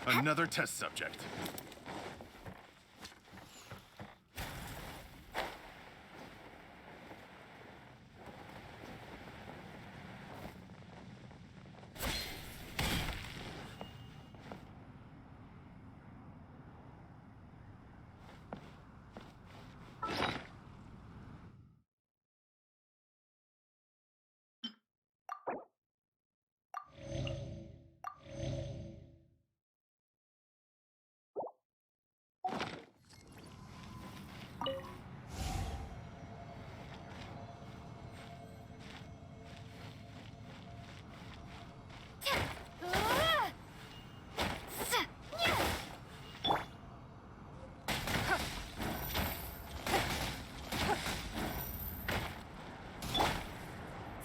Another test subject.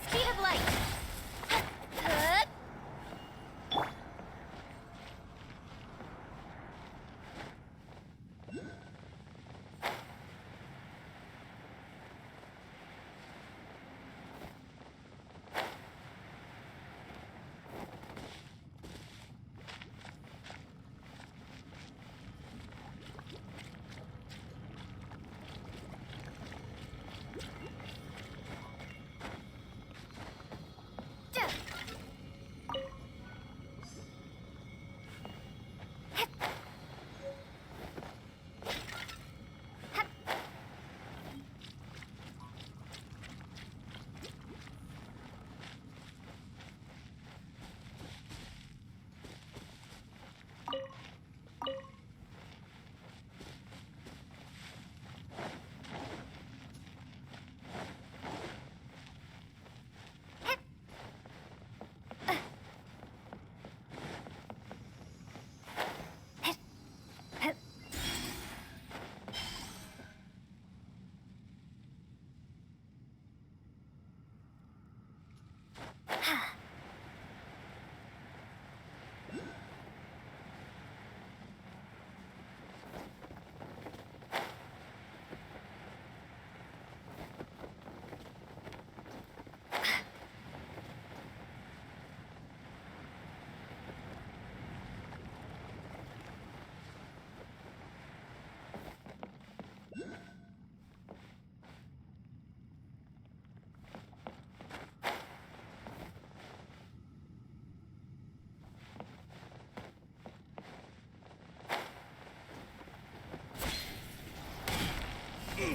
Speed of light.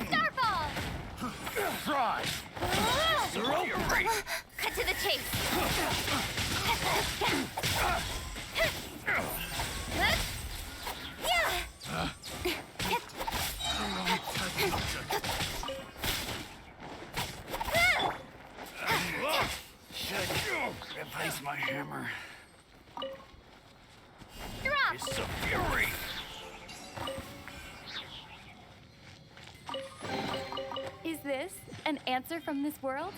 Starfall! Try! Zero race! Cut to the chase! Should replace my hammer. Drop! It's a fury! Is this an answer from this world?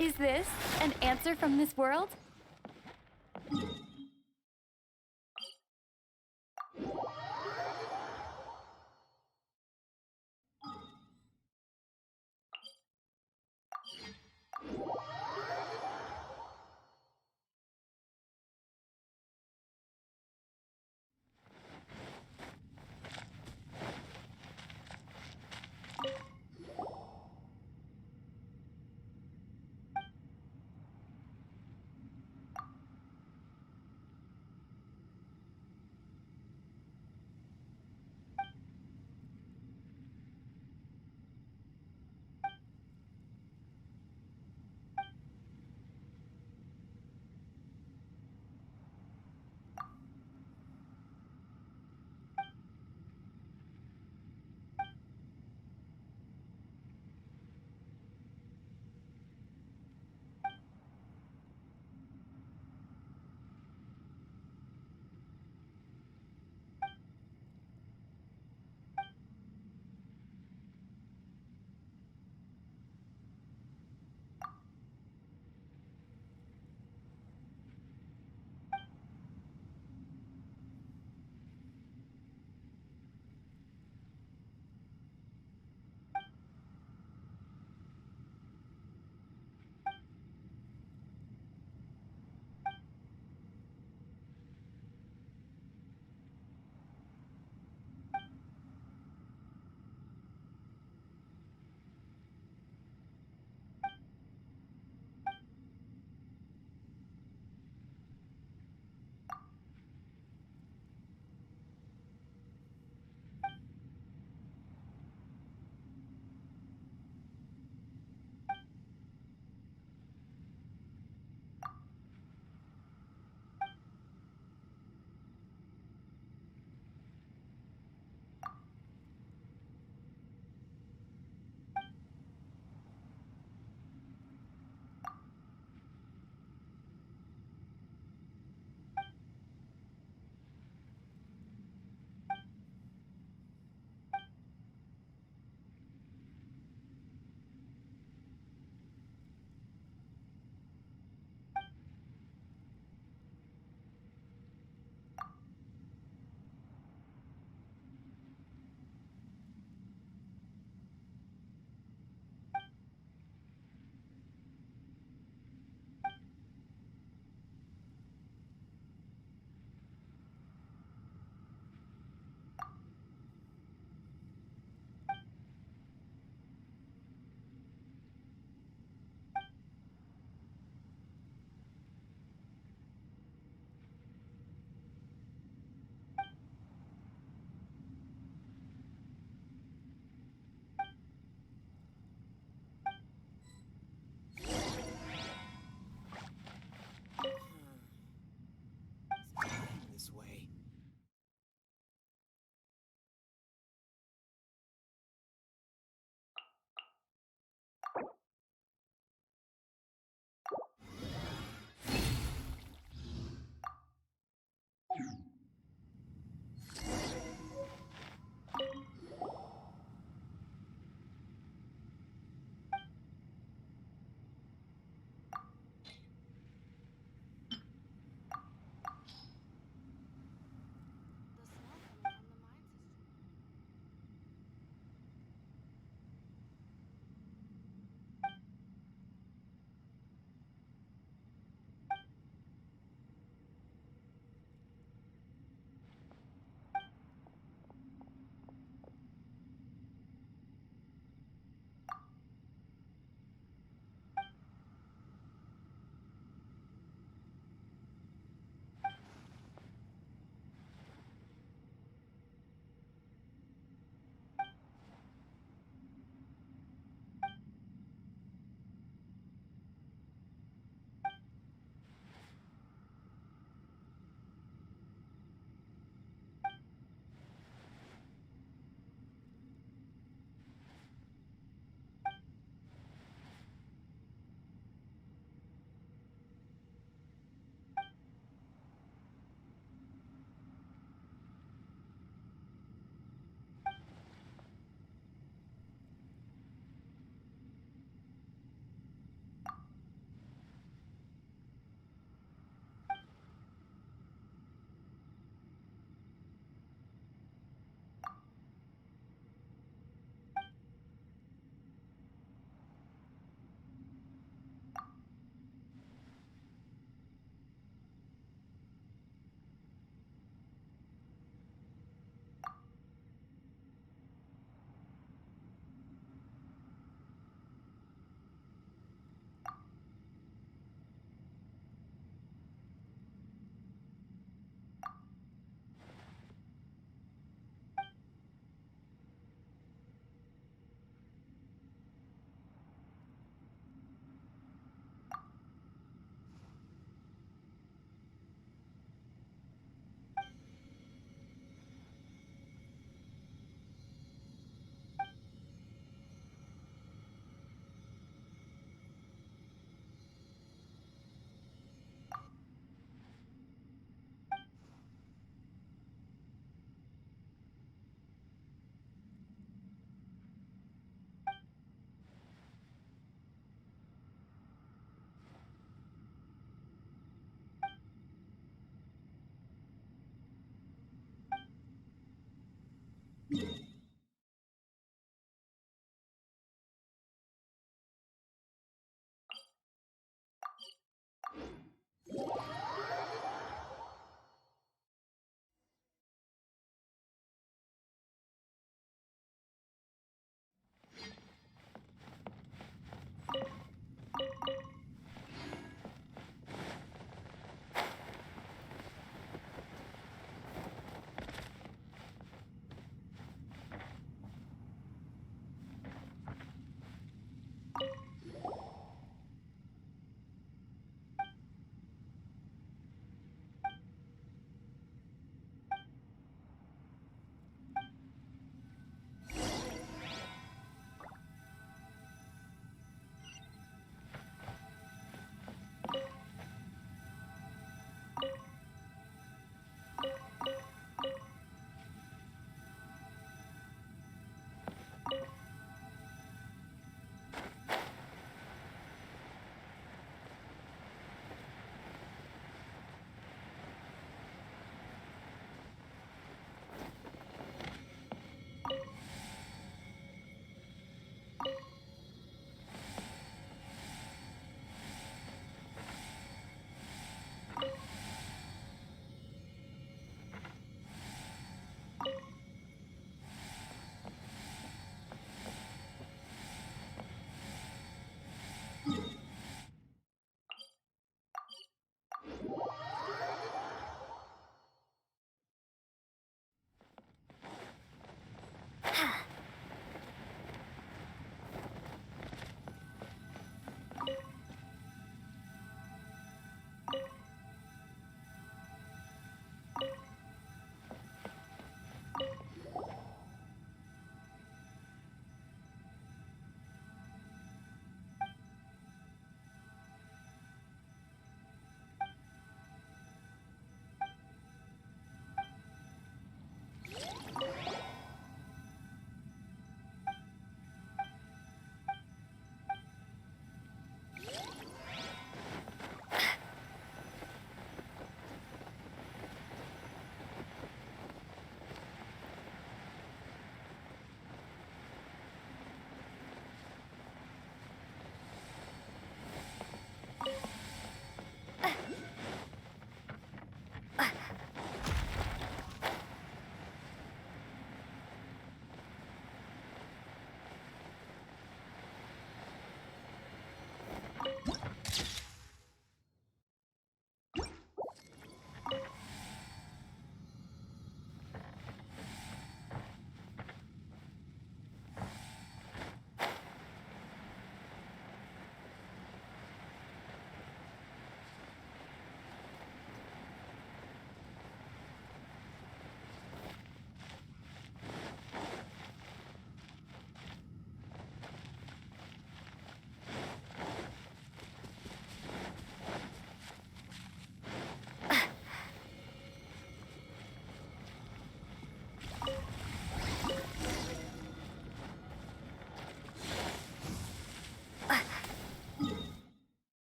Is this an answer from this world?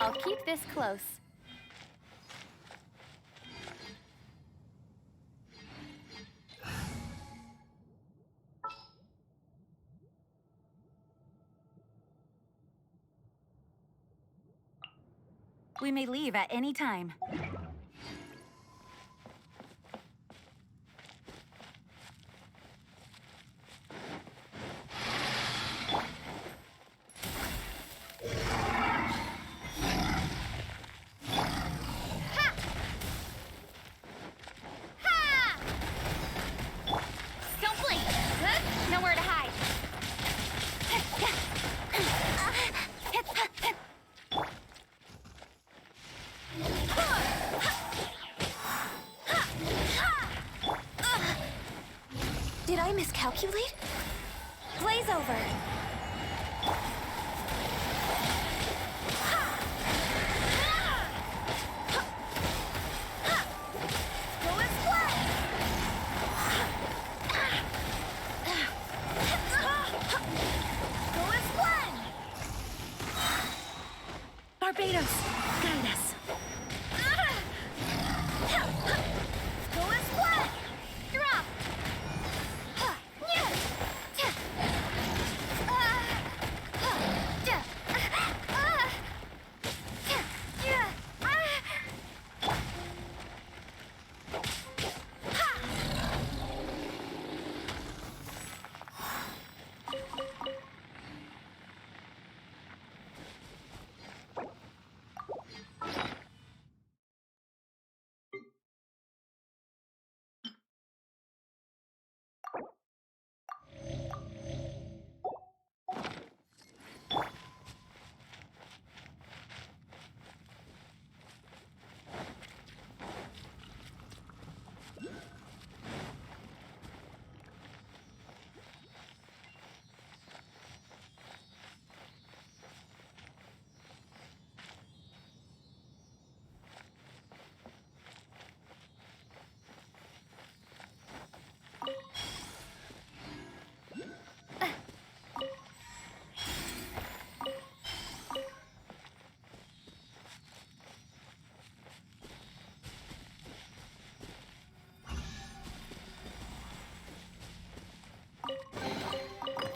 I'll keep this close. We may leave at any time. Don't blink! Nowhere to hide. Did I miscalculate? Blaze over! Go and play! Go and play! Barbados, guide us. Go and play! Drop!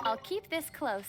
I'll keep this close.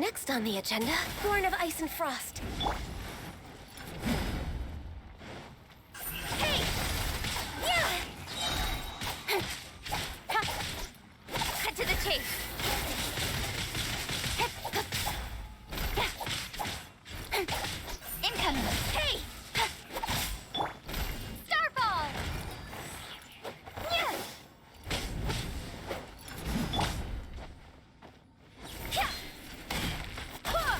Next on the agenda, Born of Ice and Frost. Hey! Yeah! Cut to the chase. Incoming. Hey! Starball! Yeah! Yeah! Huh!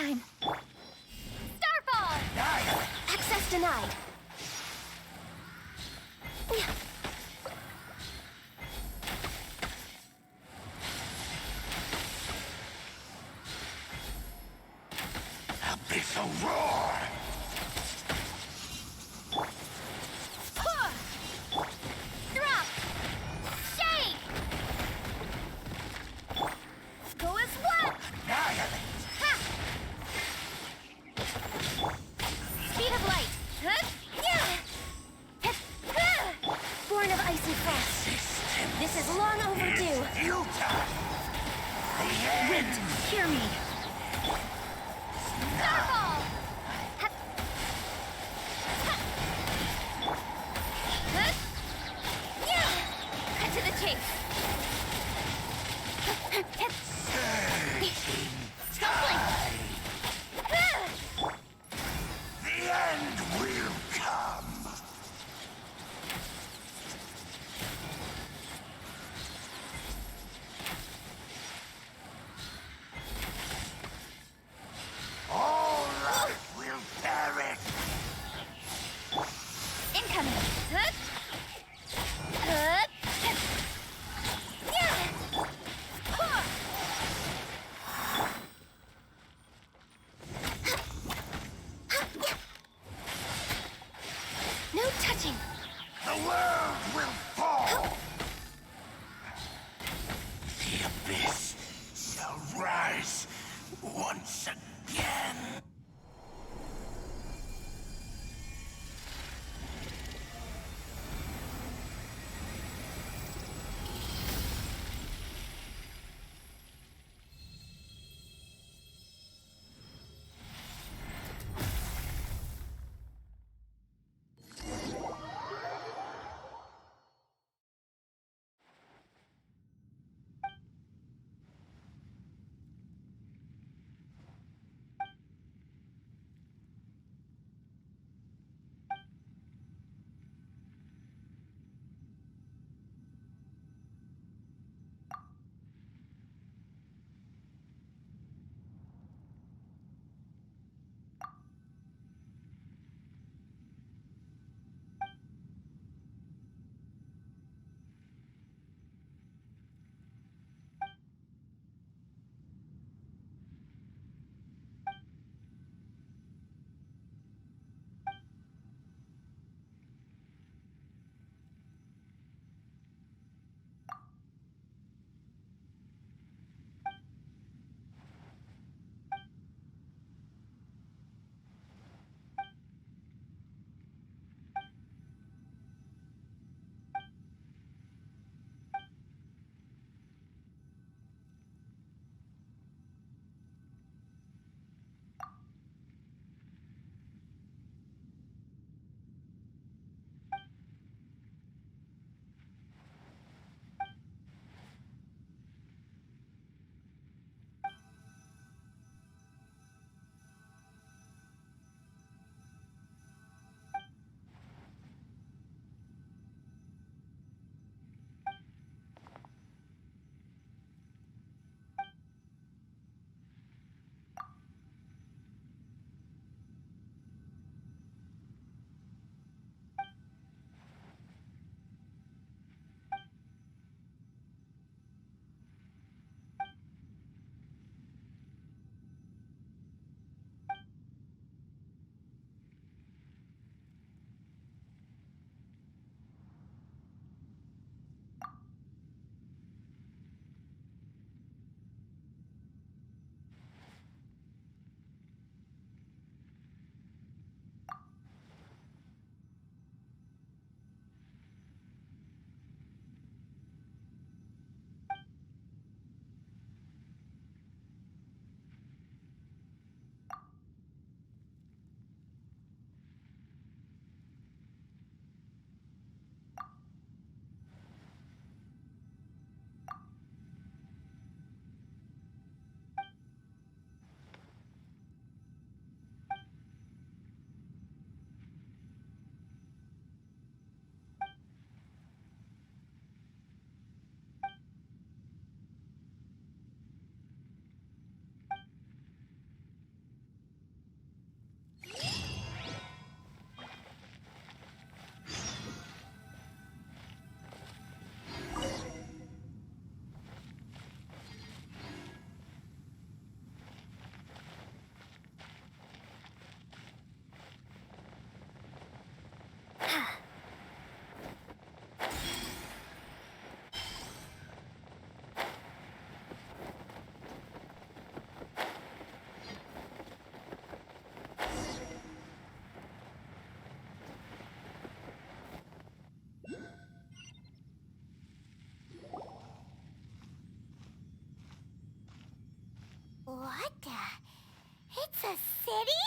time. Starfall! Access denied. Abyssal roar! Drop! Shake! Go as one! Ha! Speed of light! Huh? Yeah! Born of ice and frost. This is long overdue. Wait, hear me. Starfall! Ha! Huh? Yeah! Cut to the chase. Stumbling! The end will come! All life will perish! Incoming! Huh? Huh? Yeah! Huh! No touching! The world will fall! The abyss shall rise once again! city?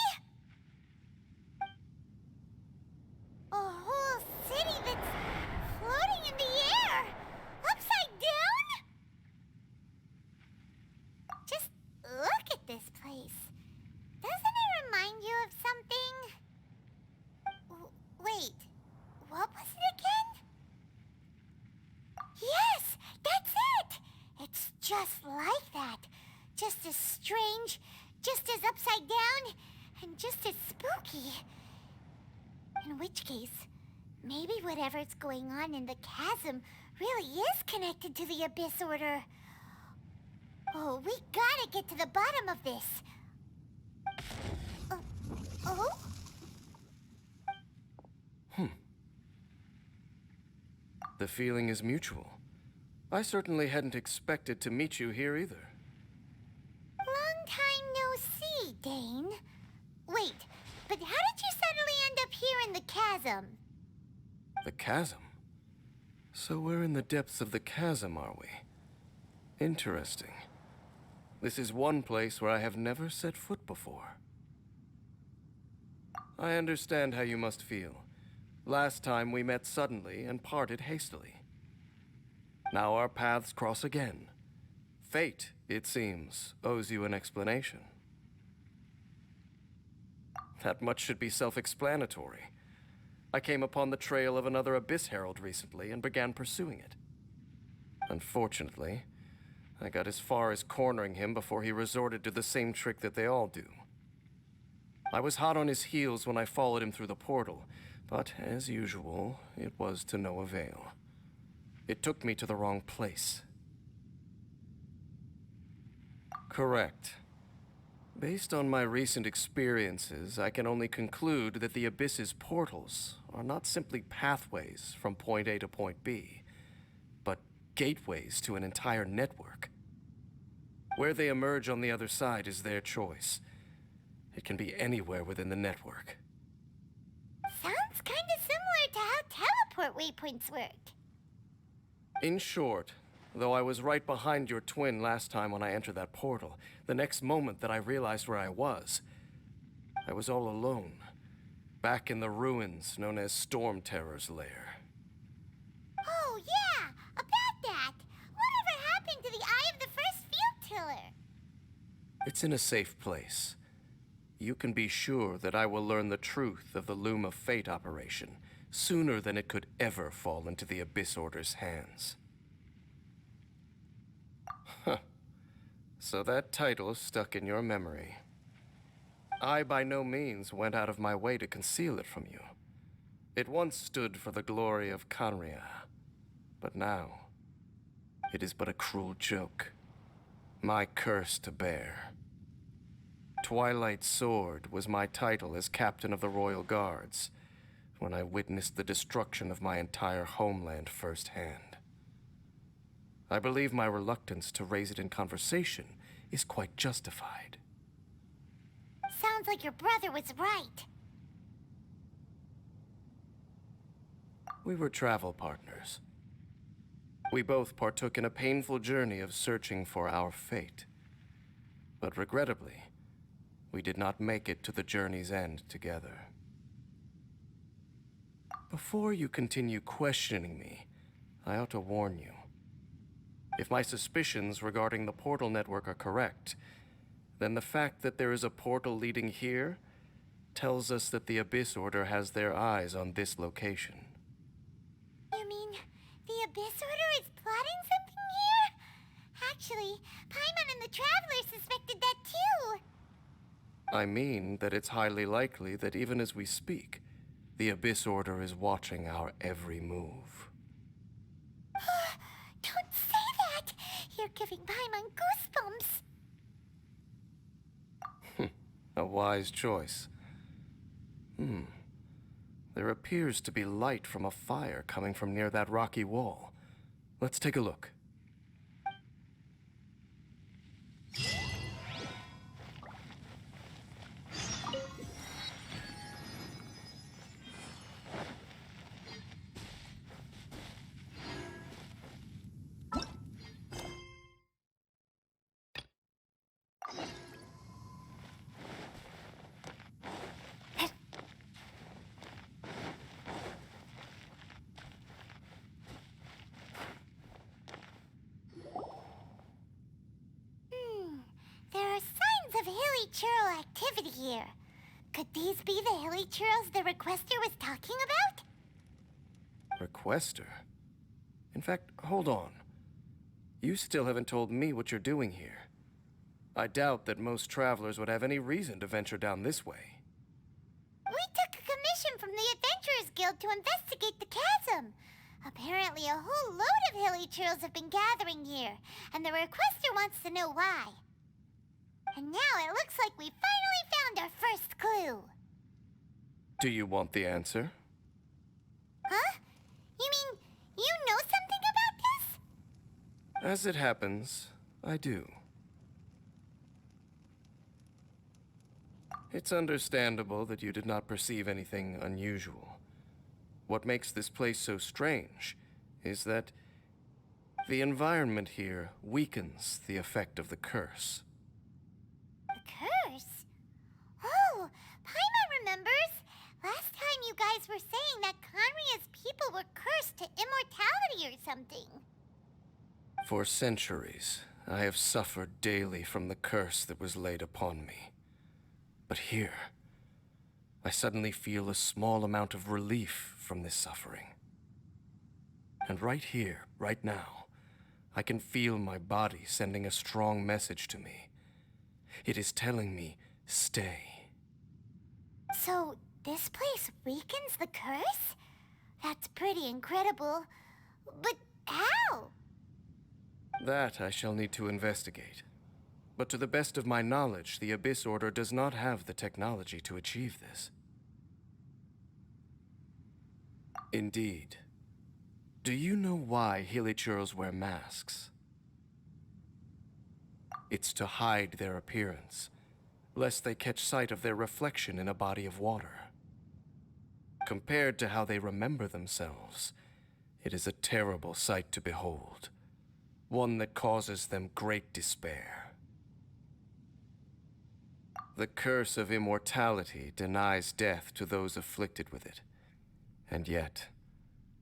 A whole city that's floating in the air! Upside down? Just look at this place. Doesn't it remind you of something? Wait, what was it again? Yes, that's it! It's just like that. Just as strange, just as upside down, and just as spooky. In which case, maybe whatever's going on in the chasm really is connected to the Abyss Order. Oh, we gotta get to the bottom of this. Oh? The feeling is mutual. I certainly hadn't expected to meet you here either. Long time no see, Dane. Wait, but how did you suddenly end up here in the chasm? The chasm? So we're in the depths of the chasm, are we? Interesting. This is one place where I have never set foot before. I understand how you must feel. Last time we met suddenly and parted hastily. Now our paths cross again. Fate, it seems, owes you an explanation. That much should be self-explanatory. I came upon the trail of another Abyss Herald recently and began pursuing it. Unfortunately, I got as far as cornering him before he resorted to the same trick that they all do. I was hot on his heels when I followed him through the portal, but as usual, it was to no avail. It took me to the wrong place. Correct. Based on my recent experiences, I can only conclude that the Abyss's portals are not simply pathways from point A to point B, but gateways to an entire network. Where they emerge on the other side is their choice. It can be anywhere within the network. Sounds kinda similar to how teleport waypoints work. In short, though I was right behind your twin last time when I entered that portal, the next moment that I realized where I was all alone, back in the ruins known as Storm Terror's lair. Oh, yeah, about that. Whatever happened to the Eye of the First Field Tiller? It's in a safe place. You can be sure that I will learn the truth of the Loom of Fate operation sooner than it could ever fall into the Abyss Order's hands. Huh. So that title stuck in your memory. I by no means went out of my way to conceal it from you. It once stood for the glory of Canria, but now it is but a cruel joke. My curse to bear. Twilight Sword was my title as captain of the Royal Guards when I witnessed the destruction of my entire homeland firsthand. I believe my reluctance to raise it in conversation is quite justified. Sounds like your brother was right. We were travel partners. We both partook in a painful journey of searching for our fate. But regrettably, we did not make it to the journey's end together. Before you continue questioning me, I ought to warn you. If my suspicions regarding the portal network are correct, then the fact that there is a portal leading here tells us that the Abyss Order has their eyes on this location. You mean the Abyss Order is plotting something here? Actually, Paimon and the Traveler suspected that too. I mean that it's highly likely that even as we speak, the Abyss Order is watching our every move. Don't say that! You're giving Paimon goosebumps. A wise choice. There appears to be light from a fire coming from near that rocky wall. Let's take a look. hilly churl activity here. Could these be the hilly churls the requester was talking about? Requester? In fact, hold on. You still haven't told me what you're doing here. I doubt that most travelers would have any reason to venture down this way. We took a commission from the Adventurers Guild to investigate the chasm. Apparently a whole load of hilly churls have been gathering here, and the requester wants to know why. And now it looks like we finally found our first clue. Do you want the answer? Huh? You mean you know something about this? As it happens, I do. It's understandable that you did not perceive anything unusual. What makes this place so strange is that the environment here weakens the effect of the curse. The curse? Oh, Paimon remembers. Last time you guys were saying that Conria's people were cursed to immortality or something. For centuries, I have suffered daily from the curse that was laid upon me. But here, I suddenly feel a small amount of relief from this suffering. And right here, right now, I can feel my body sending a strong message to me. It is telling me, stay. So, this place weakens the curse? That's pretty incredible. But how? That I shall need to investigate. But to the best of my knowledge, the Abyss Order does not have the technology to achieve this. Indeed. Do you know why Hilichurls wear masks? It's to hide their appearance, lest they catch sight of their reflection in a body of water. Compared to how they remember themselves, it is a terrible sight to behold, one that causes them great despair. The curse of immortality denies death to those afflicted with it, and yet,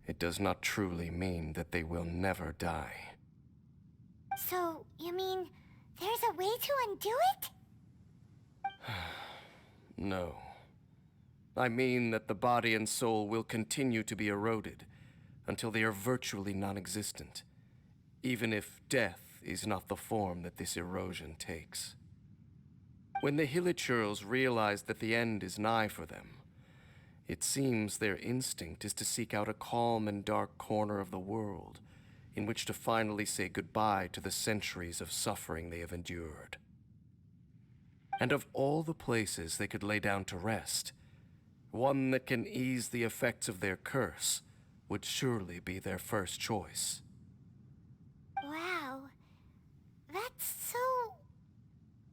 it does not truly mean that they will never die. So, you mean there's a way to undo it? No. I mean that the body and soul will continue to be eroded until they are virtually non-existent, even if death is not the form that this erosion takes. When the Hilichurls realize that the end is nigh for them, it seems their instinct is to seek out a calm and dark corner of the world in which to finally say goodbye to the centuries of suffering they have endured. And of all the places they could lay down to rest, one that can ease the effects of their curse would surely be their first choice. Wow. That's so...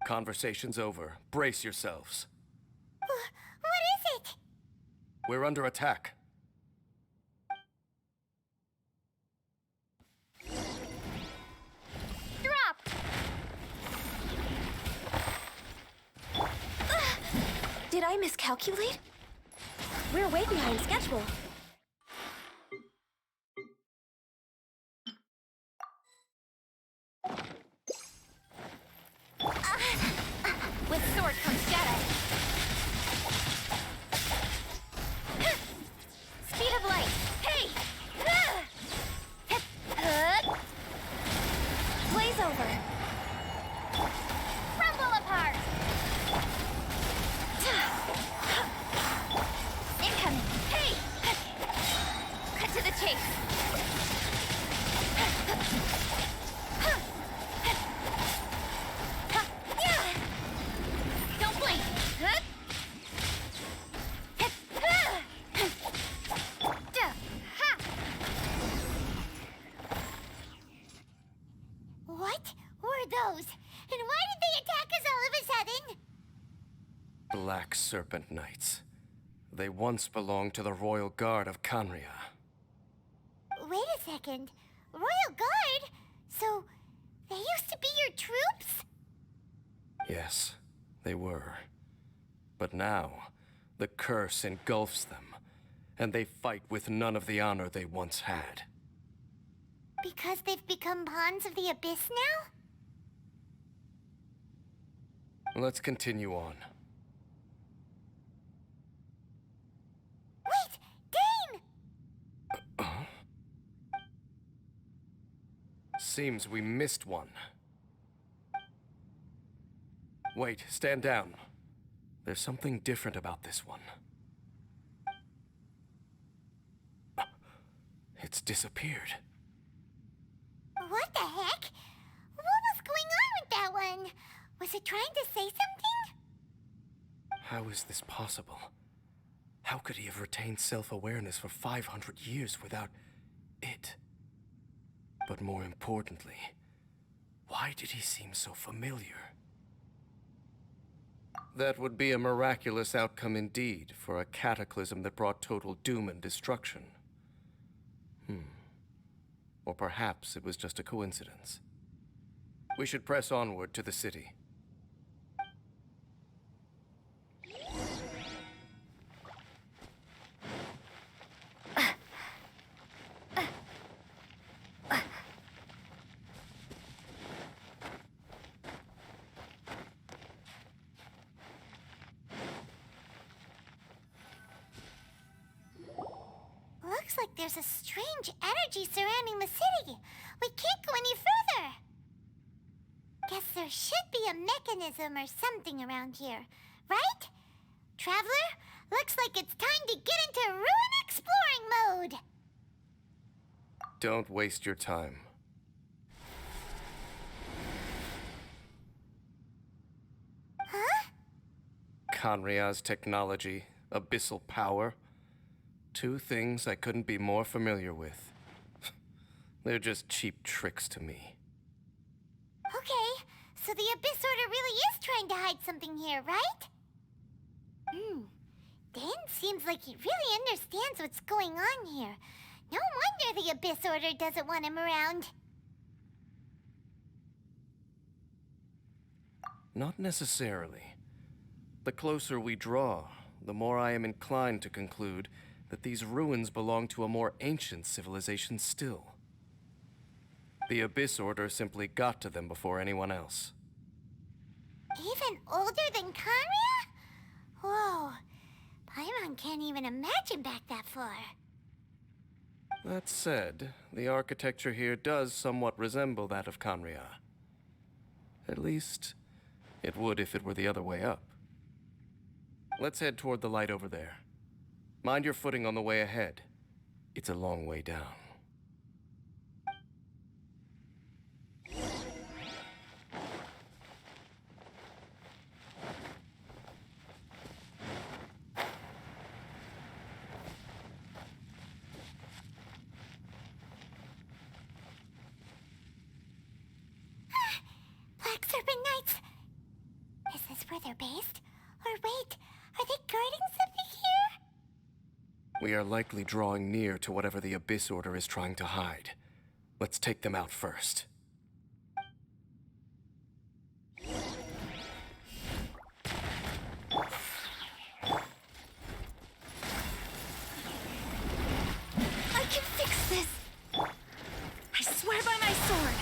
Conversation's over. Brace yourselves. What is it? We're under attack. Drop! Did I miscalculate? We're way behind schedule. With sword comes shadow. Speed of light. Hey! Blaze over. Crumble apart. Incoming. Hey! Cut to the chase. Don't blink. What were those? And why did they attack us all of a sudden? Black Serpent Knights. They once belonged to the Royal Guard of Conria. Wait a second. Royal Guard? So, they used to be your troops? Yes, they were. But now, the curse engulfs them, and they fight with none of the honor they once had. Because they've become pawns of the Abyss now? Let's continue on. Wait! Dane! Seems we missed one. Wait, stand down. There's something different about this one. It's disappeared. What the heck? What was going on with that one? Was it trying to say something? How is this possible? How could he have retained self-awareness for 500 years without it? But more importantly, why did he seem so familiar? That would be a miraculous outcome indeed for a cataclysm that brought total doom and destruction. Or perhaps it was just a coincidence. We should press onward to the city. Looks like there's a strange energy surrounding the city. We can't go any further. Guess there should be a mechanism or something around here, right? Traveler, looks like it's time to get into ruin exploring mode. Don't waste your time. Huh? Kanria's technology, abyssal power. Two things I couldn't be more familiar with. They're just cheap tricks to me. Okay, so the Abyss Order really is trying to hide something here, right? Dan seems like he really understands what's going on here. No wonder the Abyss Order doesn't want him around. Not necessarily. The closer we draw, the more I am inclined to conclude that these ruins belong to a more ancient civilization still. The Abyss Order simply got to them before anyone else. Even older than Kanria? Whoa, Paimon can't even imagine back that far. That said, the architecture here does somewhat resemble that of Kanria. At least, it would if it were the other way up. Let's head toward the light over there. Mind your footing on the way ahead. It's a long way down. Black Serpent Knights! Is this where they're based? Or wait, are they guarding something here? We are likely drawing near to whatever the Abyss Order is trying to hide. Let's take them out first. I can fix this! I swear by my sword!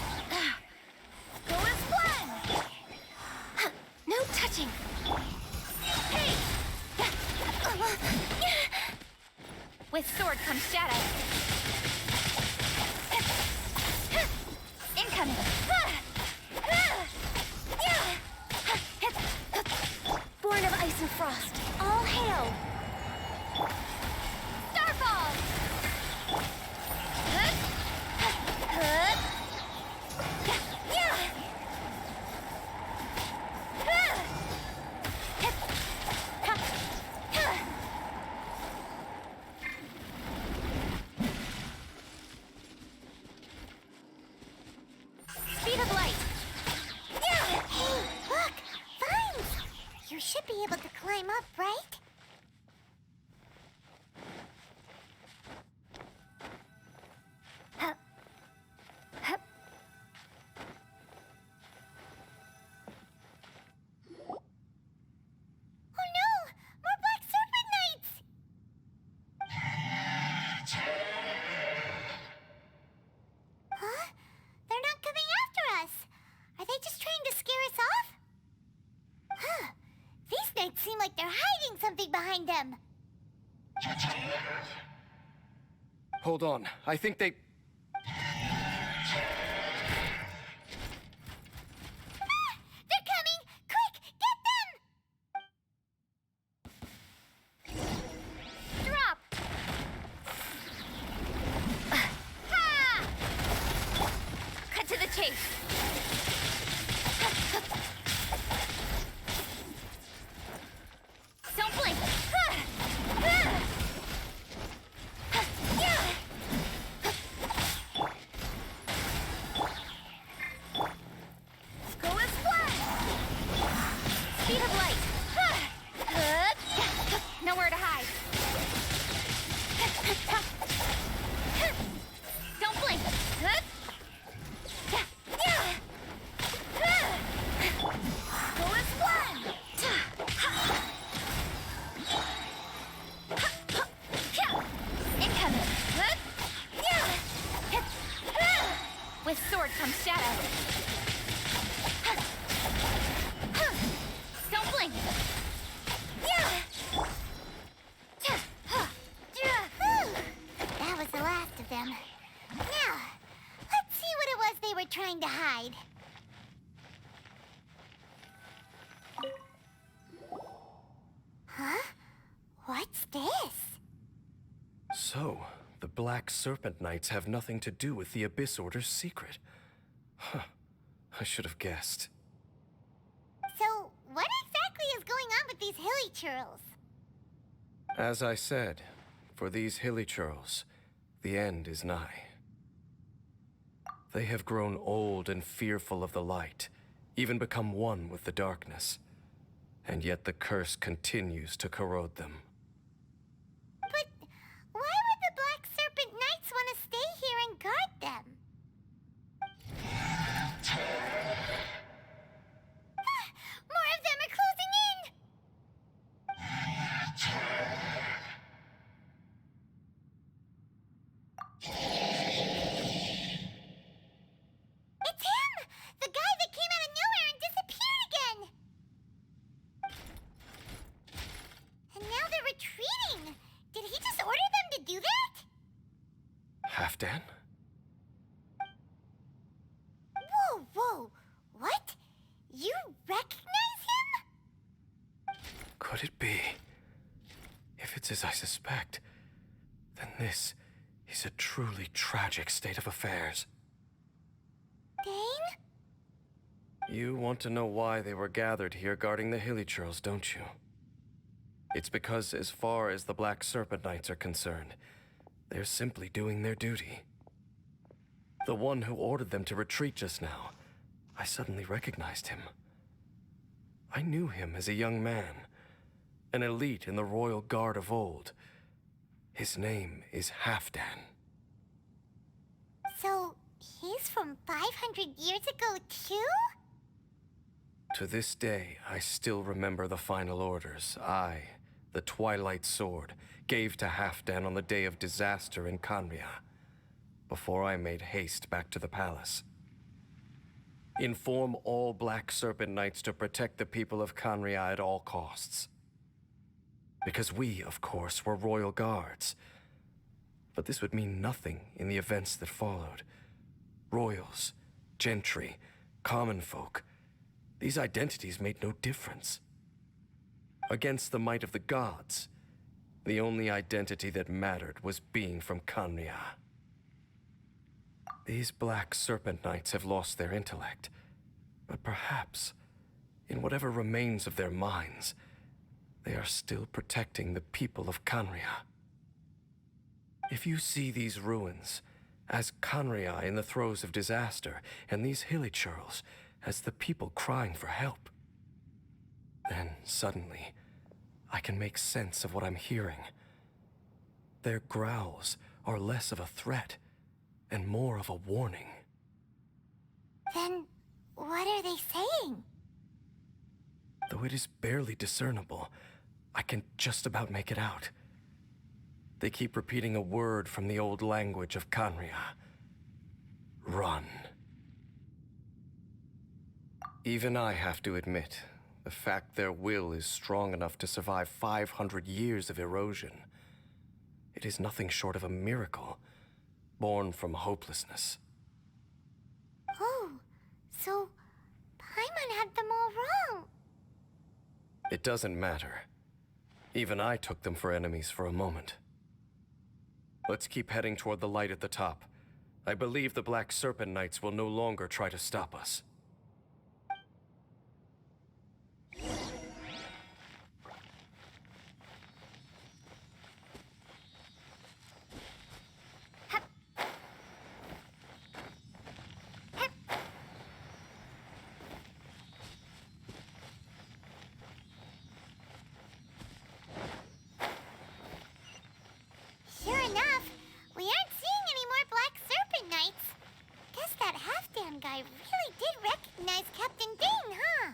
Go as one! No touching! Hey! With sword comes shadow. Incoming. Born of ice and frost, all hail! Starfall. Speed of light. Hey, look! Vines! You should be able to climb up, right? find them. Hold on. I think they... They're coming! Quick, get them! Drop! Ha! Cut to the chase! Don't blink! Go as flash! Speed of light! Nowhere to hide! Don't blink! Go as one! Incoming! With sword comes shadow. Don't blink! That was the last of them. Now, let's see what it was they were trying to hide. Huh? What's this? So, the Black Serpent Knights have nothing to do with the Abyss Order's secret. Huh. I should have guessed. So, what exactly is going on with these hilly churls? As I said, for these hilly churls, the end is nigh. They have grown old and fearful of the light, even become one with the darkness. And yet the curse continues to corrode them. But why would the Black Serpent Knights want to stay here and guard them? More of them are closing in! It's him! The guy that came out of nowhere and disappeared again! And now they're retreating! Did he just order them to do that? Halfdan? Whoa, whoa! What? You recognize him? Could it be? If it's as I suspect, then this is a truly tragic state of affairs. Dane? You want to know why they were gathered here guarding the hilly churls, don't you? It's because as far as the Black Serpent Knights are concerned, they're simply doing their duty. The one who ordered them to retreat just now, I suddenly recognized him. I knew him as a young man, an elite in the royal guard of old. His name is Halfdan. So, he's from 500 years ago, too? To this day, I still remember the final orders I, the Twilight Sword, gave to Halfdan on the day of disaster in Khaenri'ah, before I made haste back to the palace. Inform all Black Serpent Knights to protect the people of Khaenri'ah at all costs. Because we, of course, were royal guards. But this would mean nothing in the events that followed. Royals, gentry, common folk, these identities made no difference. Against the might of the gods, the only identity that mattered was being from Khaenri'ah. These Black Serpent Knights have lost their intellect, but perhaps, in whatever remains of their minds, they are still protecting the people of Khaenri'ah. If you see these ruins as Khaenri'ah in the throes of disaster, and these hilly churls as the people crying for help, then suddenly I can make sense of what I'm hearing. Their growls are less of a threat and more of a warning. Then, what are they saying? Though it is barely discernible, I can just about make it out. They keep repeating a word from the old language of Khaenri'ah. Run. Even I have to admit The fact their will is strong enough to survive 500 years of erosion. It is nothing short of a miracle, born from hopelessness. Oh, so Paimon had them all wrong. It doesn't matter. Even I took them for enemies for a moment. Let's keep heading toward the light at the top. I believe the Black Serpent Knights will no longer try to stop us. Sure enough, we aren't seeing any more Black Serpent Knights. Guess that half-Dan guy really did recognize Captain Dane, huh?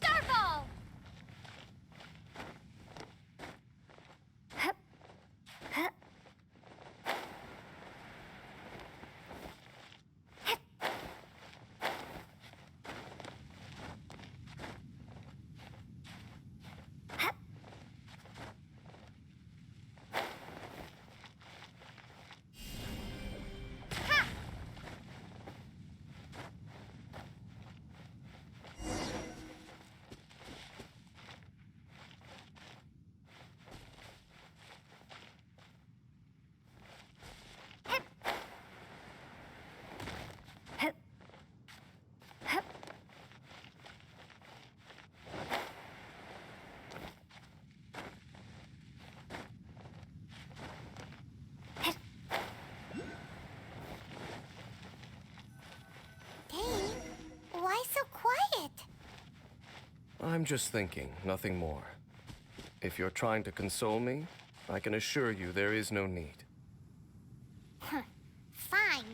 Starfall! Dane, why so quiet? I'm just thinking, nothing more. If you're trying to console me, I can assure you there is no need. Fine.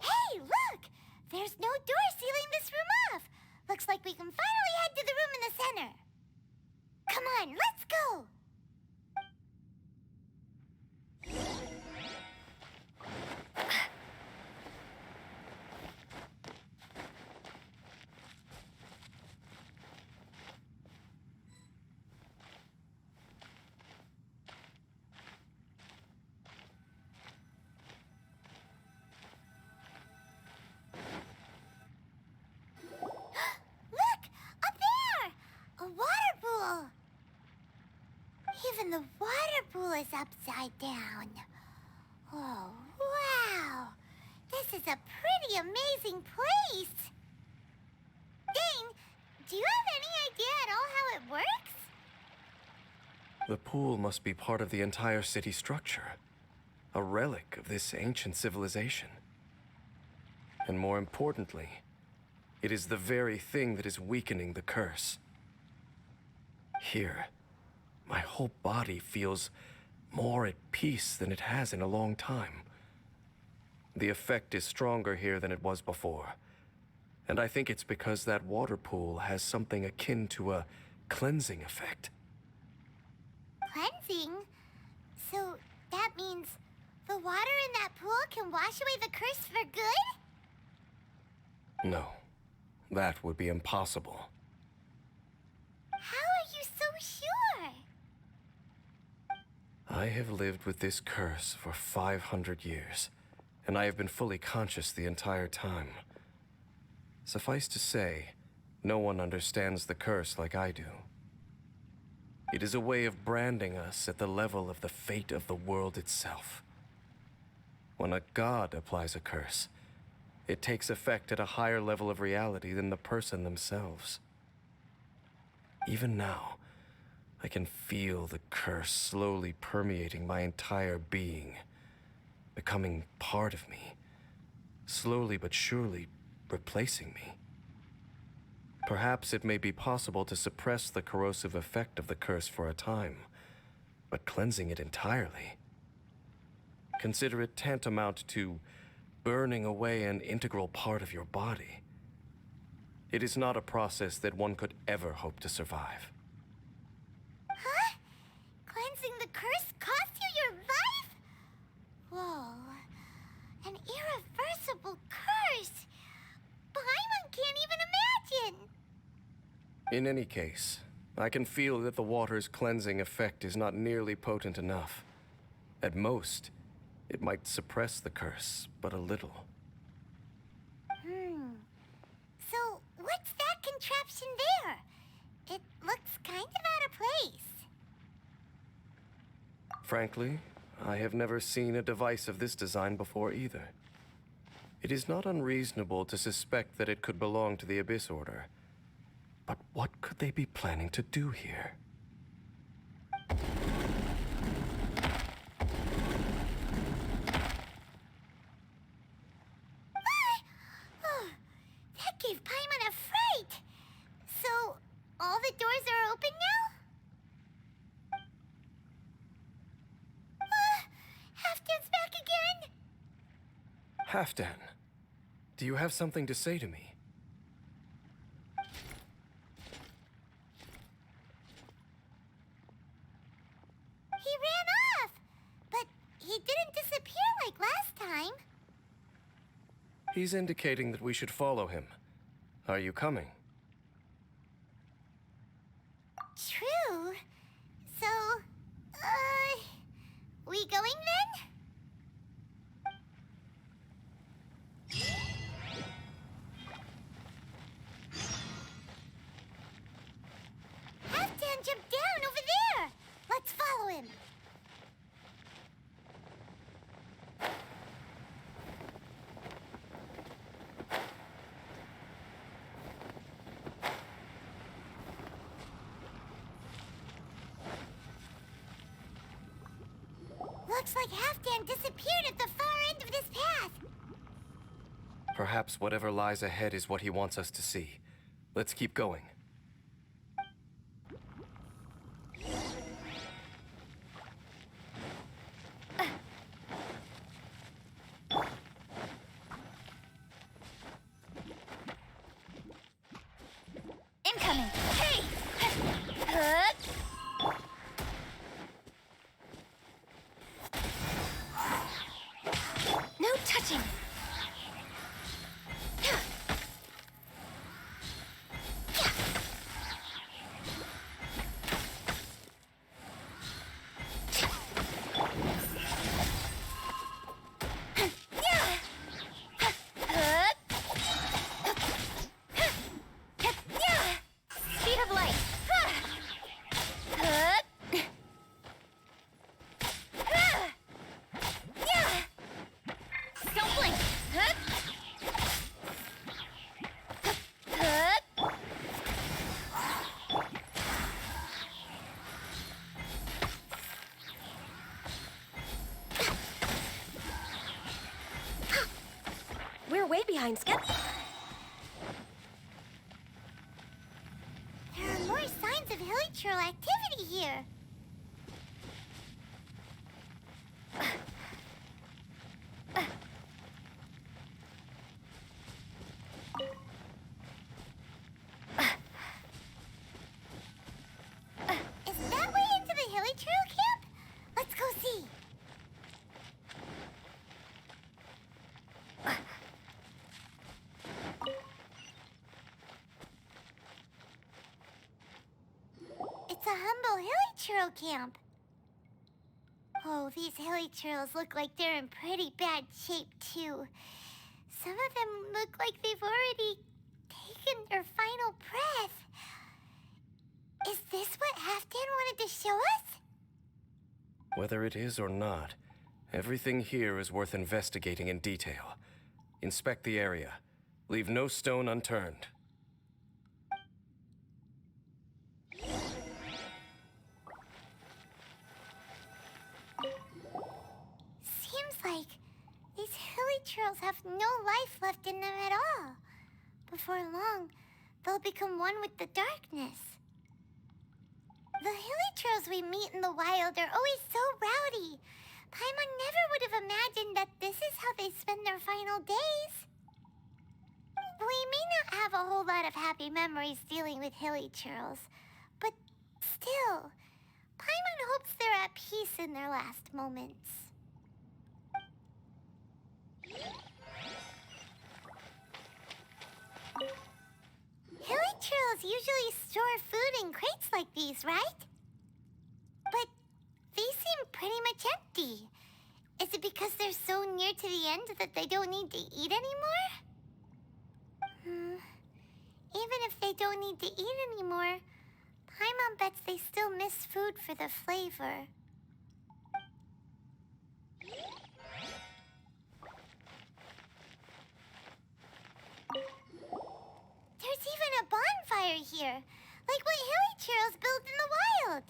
Hey, look! There's no door sealing this room off. Looks like we can finally head to the room in the center. Come on, let's go! Look! Up there! A water pool! Even the water pool is upside down. Oh, wow! This is a pretty amazing place! Dane, do you have any idea at all how it works? The pool must be part of the entire city structure, a relic of this ancient civilization. And more importantly, it is the very thing that is weakening the curse. Here, my whole body feels more at peace than it has in a long time. The effect is stronger here than it was before, and I think it's because that water pool has something akin to a cleansing effect. Cleansing? So that means the water in that pool can wash away the curse for good? No, that would be impossible. How are you so sure? I have lived with this curse for 500 years, and I have been fully conscious the entire time. Suffice to say, no one understands the curse like I do. It is a way of branding us at the level of the fate of the world itself. When a god applies a curse, it takes effect at a higher level of reality than the person themselves. Even now, I can feel the curse slowly permeating my entire being, becoming part of me, slowly but surely replacing me. Perhaps it may be possible to suppress the corrosive effect of the curse for a time, but cleansing it entirely. Consider it tantamount to burning away an integral part of your body. It is not a process that one could ever hope to survive. Huh? Cleansing the curse cost you your life? Whoa. An irreversible curse. Paimon can't even imagine. In any case, I can feel that the water's cleansing effect is not nearly potent enough. At most, it might suppress the curse, but a little. So, what's that contraption there? It looks kind of out of place. Frankly, I have never seen a device of this design before either. It is not unreasonable to suspect that it could belong to the Abyss Order. But what could they be planning to do here? Oh, that gave Paimon a fright. So, all the doors are open now? Halfdan's back again? Halfdan, do you have something to say to me? He ran off, but he didn't disappear like last time. He's indicating that we should follow him. Are you coming? True. So, we going then? Halfdan jumped down over there. Let's follow him. Looks like Halfdan disappeared at the far end of this path. Perhaps whatever lies ahead is what he wants us to see. Let's keep going. Incoming! Hey! No touching! Speed behind Skip. There are more signs of hilichurl activity here. Is that way into the hilichurl camp? Let's go see. It's a humble hilichurl camp. Oh, these hilichurls look like they're in pretty bad shape, too. Some of them look like they've already taken their final breath. Is this what Halfdan wanted to show us? Whether it is or not, everything here is worth investigating in detail. Inspect the area. Leave no stone unturned. Seems like these hilichurls have no life left in them at all. Before long, they'll become one with the darkness. The hilichurls we meet in the wild are always so rowdy. Paimon never would have imagined that this is how they spend their final days. We may not have a whole lot of happy memories dealing with hilichurls, but still, Paimon hopes they're at peace in their last moments. Hilichurls usually store food in crates like these, right? But these seem pretty much empty. Is it because they're so near to the end that they don't need to eat anymore? Even if they don't need to eat anymore, Paimon bets they still miss food for the flavor. There's even a bonfire here, like what hilichurls build in the wild.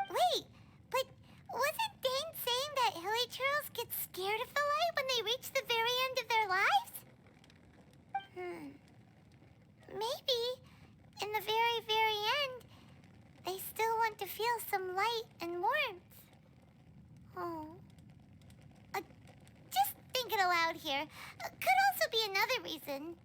Wait, but wasn't Dane saying that hilichurls get scared of the light when they reach the very end of their lives? Maybe, in the very, very end, they still want to feel some light and warmth. Oh. Just thinking aloud here. Could also be another reason.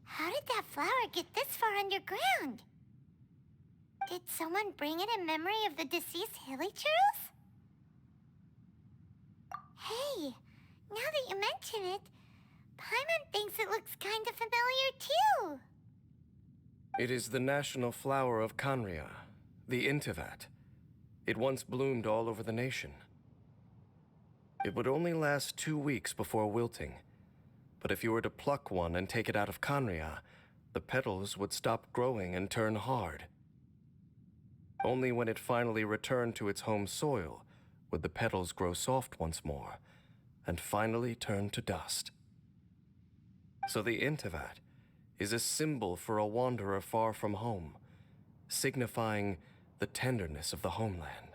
How did that flower get this far underground? Did someone bring it in memory of the deceased hilichurls? Hey, now that you mention it, Paimon thinks it looks kind of familiar too. It is the national flower of Khaenri'ah, the Intivat. It once bloomed all over the nation. It would only last 2 weeks before wilting. But if you were to pluck one and take it out of Khaenri'ah, the petals would stop growing and turn hard. Only when it finally returned to its home soil would the petals grow soft once more and finally turn to dust. So the Intivat is a symbol for a wanderer far from home, signifying the tenderness of the homeland.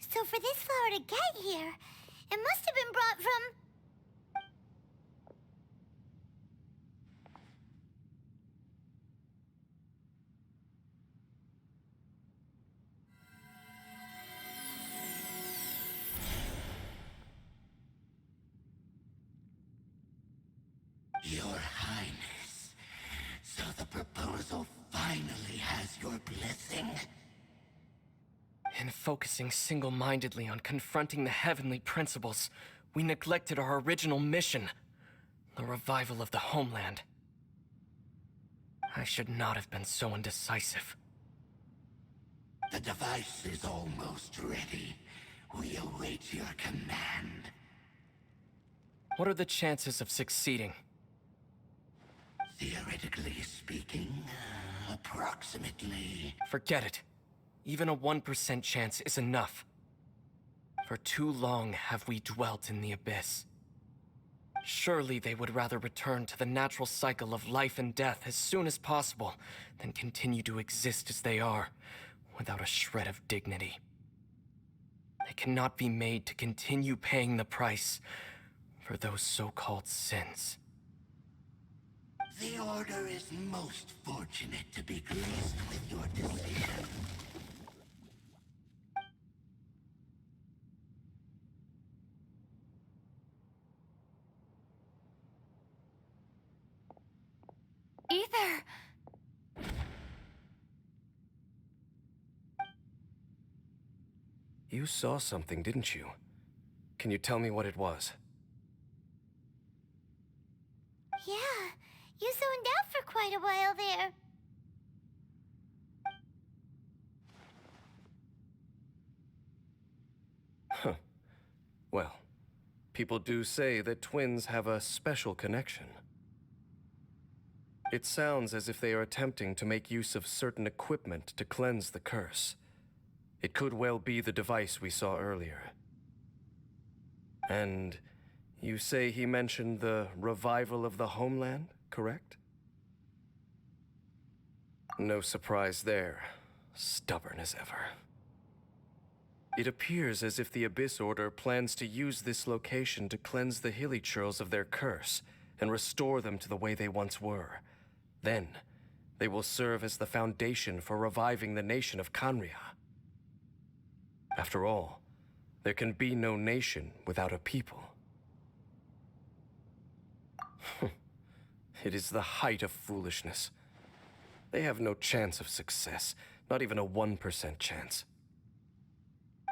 So for this flower to get here, it must have been brought from... Your Highness, so the proposal finally has your blessing? In focusing single-mindedly on confronting the heavenly principles, we neglected our original mission, the revival of the homeland. I should not have been so indecisive. The device is almost ready. We await your command. What are the chances of succeeding? Theoretically speaking, approximately. Forget it. Even a 1% chance is enough. For too long have we dwelt in the abyss. Surely they would rather return to the natural cycle of life and death as soon as possible than continue to exist as they are, without a shred of dignity. They cannot be made to continue paying the price for those so-called sins. The Order is most fortunate to be graced with your decision. Ether! You saw something, didn't you? Can you tell me what it was? Yeah, you zoned out for quite a while there. Huh. Well, people do say that twins have a special connection. It sounds as if they are attempting to make use of certain equipment to cleanse the curse. It could well be the device we saw earlier. And you say he mentioned the revival of the homeland, correct? No surprise there. Stubborn as ever. It appears as if the Abyss Order plans to use this location to cleanse the Hilly-Churls of their curse and restore them to the way they once were. Then, they will serve as the foundation for reviving the nation of Khaenri'ah. After all, there can be no nation without a people. It is the height of foolishness. They have no chance of success, not even a 1% chance.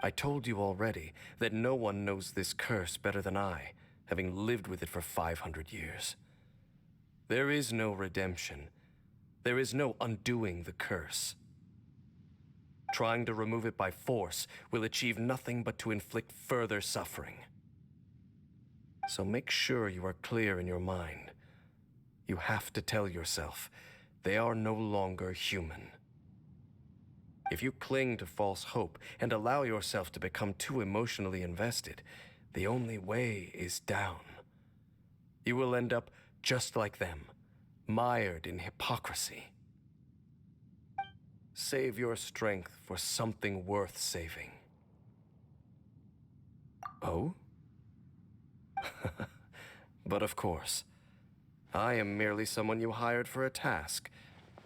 I told you already that no one knows this curse better than I, having lived with it for 500 years. There is no redemption. There is no undoing the curse. Trying to remove it by force will achieve nothing but to inflict further suffering. So make sure you are clear in your mind. You have to tell yourself, they are no longer human. If you cling to false hope and allow yourself to become too emotionally invested, the only way is down. You will end up just like them, mired in hypocrisy. Save your strength for something worth saving. Oh? But of course, I am merely someone you hired for a task,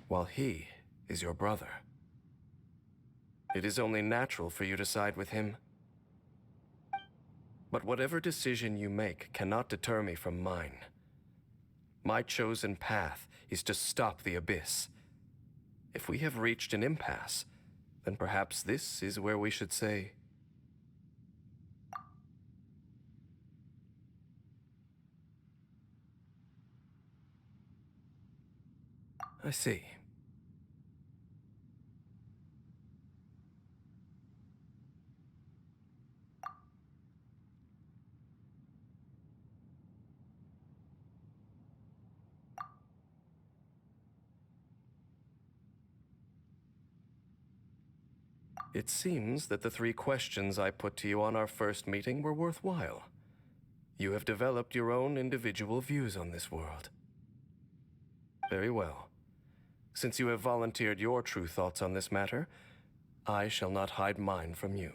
while he is your brother. It is only natural for you to side with him. But whatever decision you make cannot deter me from mine. My chosen path is to stop the Abyss. If we have reached an impasse, then perhaps this is where we should say... I see. It seems that the 3 questions I put to you on our first meeting were worthwhile. You have developed your own individual views on this world. Very well. Since you have volunteered your true thoughts on this matter, I shall not hide mine from you.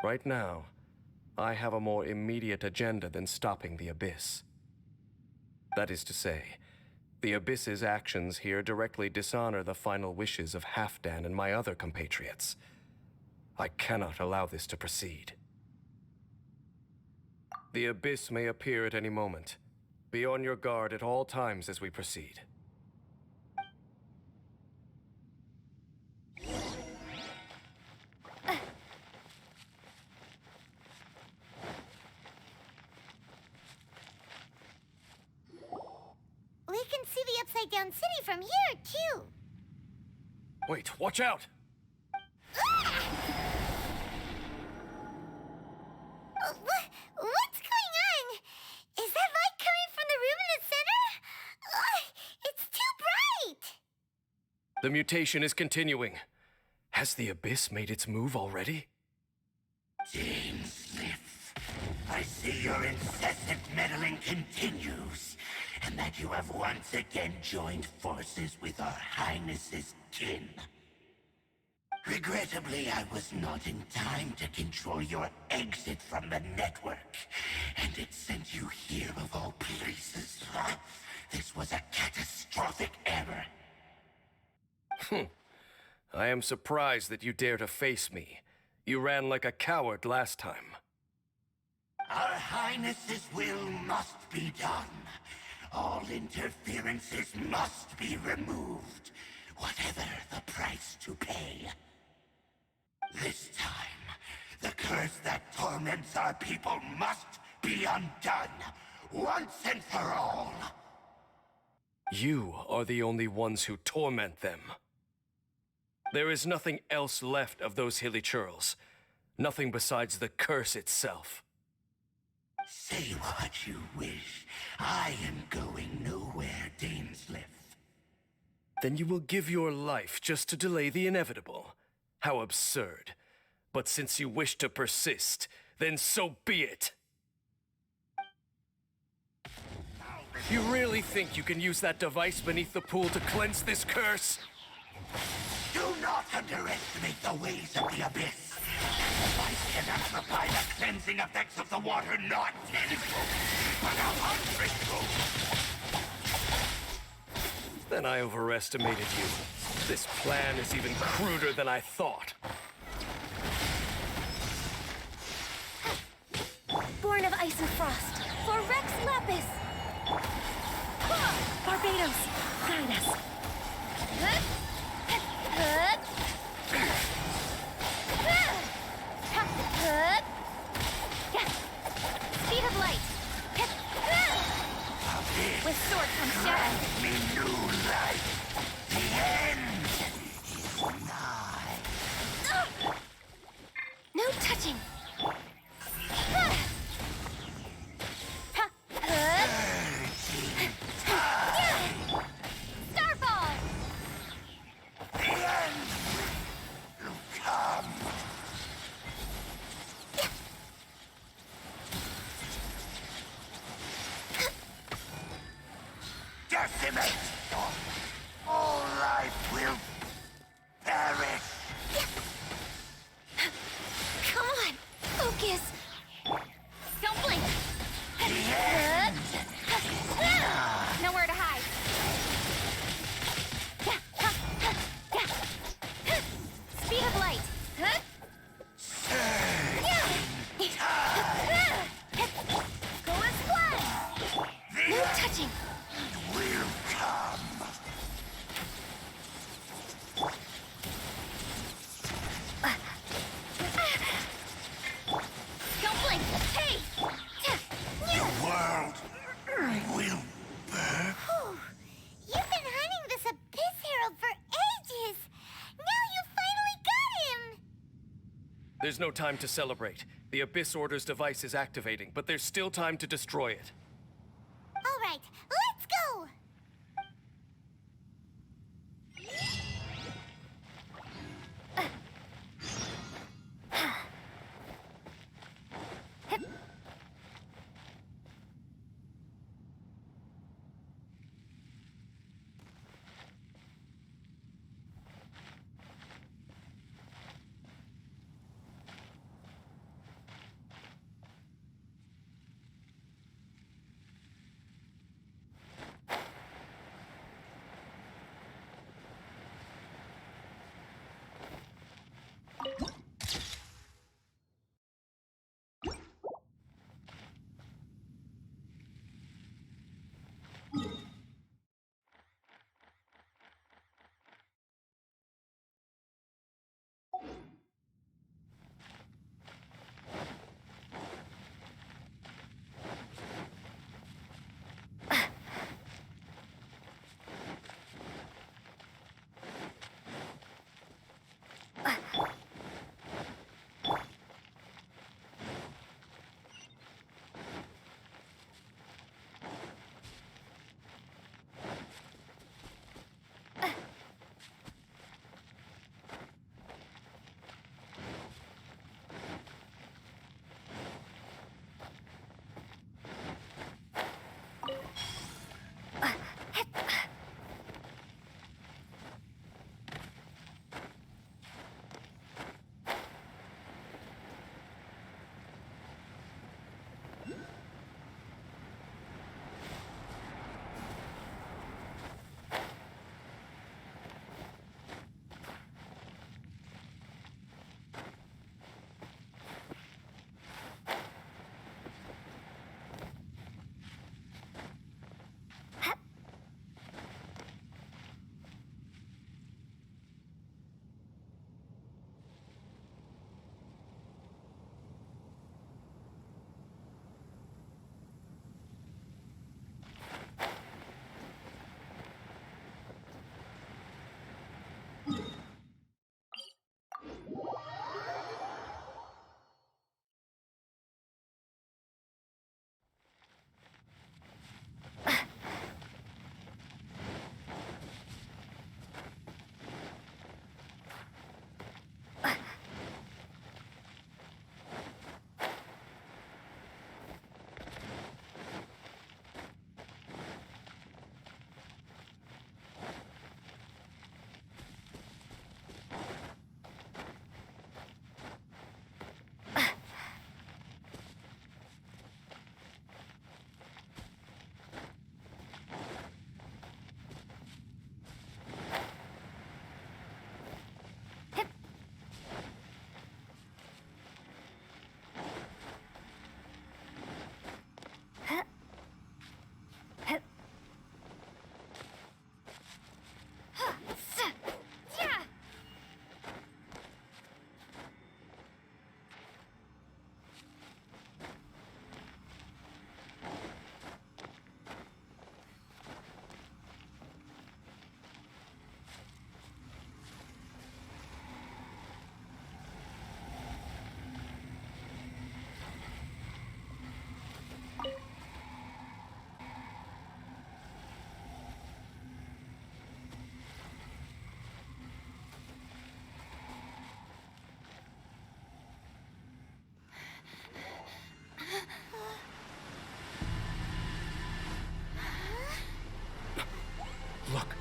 Right now, I have a more immediate agenda than stopping the Abyss. That is to say, the Abyss's actions here directly dishonor the final wishes of Halfdan and my other compatriots. I cannot allow this to proceed. The Abyss may appear at any moment. Be on your guard at all times as we proceed. We can see the Upside Down City from here, too. Wait, watch out! What's going on? Is that light coming from the room in the center? It's too bright! The mutation is continuing. Has the Abyss made its move already? Jane Smith, I see your incessant meddling continues, and that you have once again joined forces with our Highness's kin. Regrettably, I was not in time to control your exit from the network, and it sent you here of all places. This was a catastrophic error. I am surprised that you dare to face me. You ran like a coward last time. Our Highness's will must be done. All interferences must be removed, whatever the price to pay. This time, the curse that torments our people must be undone, once and for all. You are the only ones who torment them. There is nothing else left of those hilly churls. Nothing besides the curse itself. Say what you wish. I am going nowhere, Dainsliff. Then you will give your life just to delay the inevitable. How absurd. But since you wish to persist, then so be it. You really think you can use that device beneath the pool to cleanse this curse? Do not underestimate the ways of the abyss. The device can amplify the cleansing effects of the water not tenfold, but 100-fold. Then I overestimated you. This plan is even cruder than I thought. Born of ice and frost, for Rex Lapis! Barbados, guide us. Speed of light. With sword comes shadow. Me new life. The end is nigh. No touching. Starfall. The end will come. Decimate! All life will perish! Come on, focus. Don't blink. Nowhere to hide. Speed of light. Go as one. No touching. Will come! Don't blink. Hey. The world will burn. Whew. You've been hunting this Abyss Herald for ages. Now you finally got him. There's no time to celebrate. The Abyss Order's device is activating, but there's still time to destroy it. All right, let's go.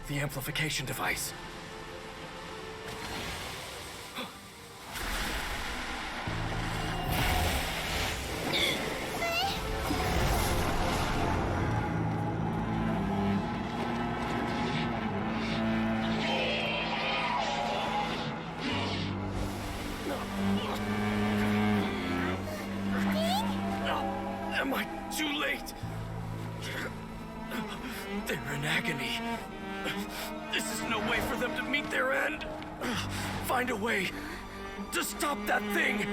The amplification device. Am I too late? They're in agony. This is no way for them to meet their end. Find a way to stop that thing.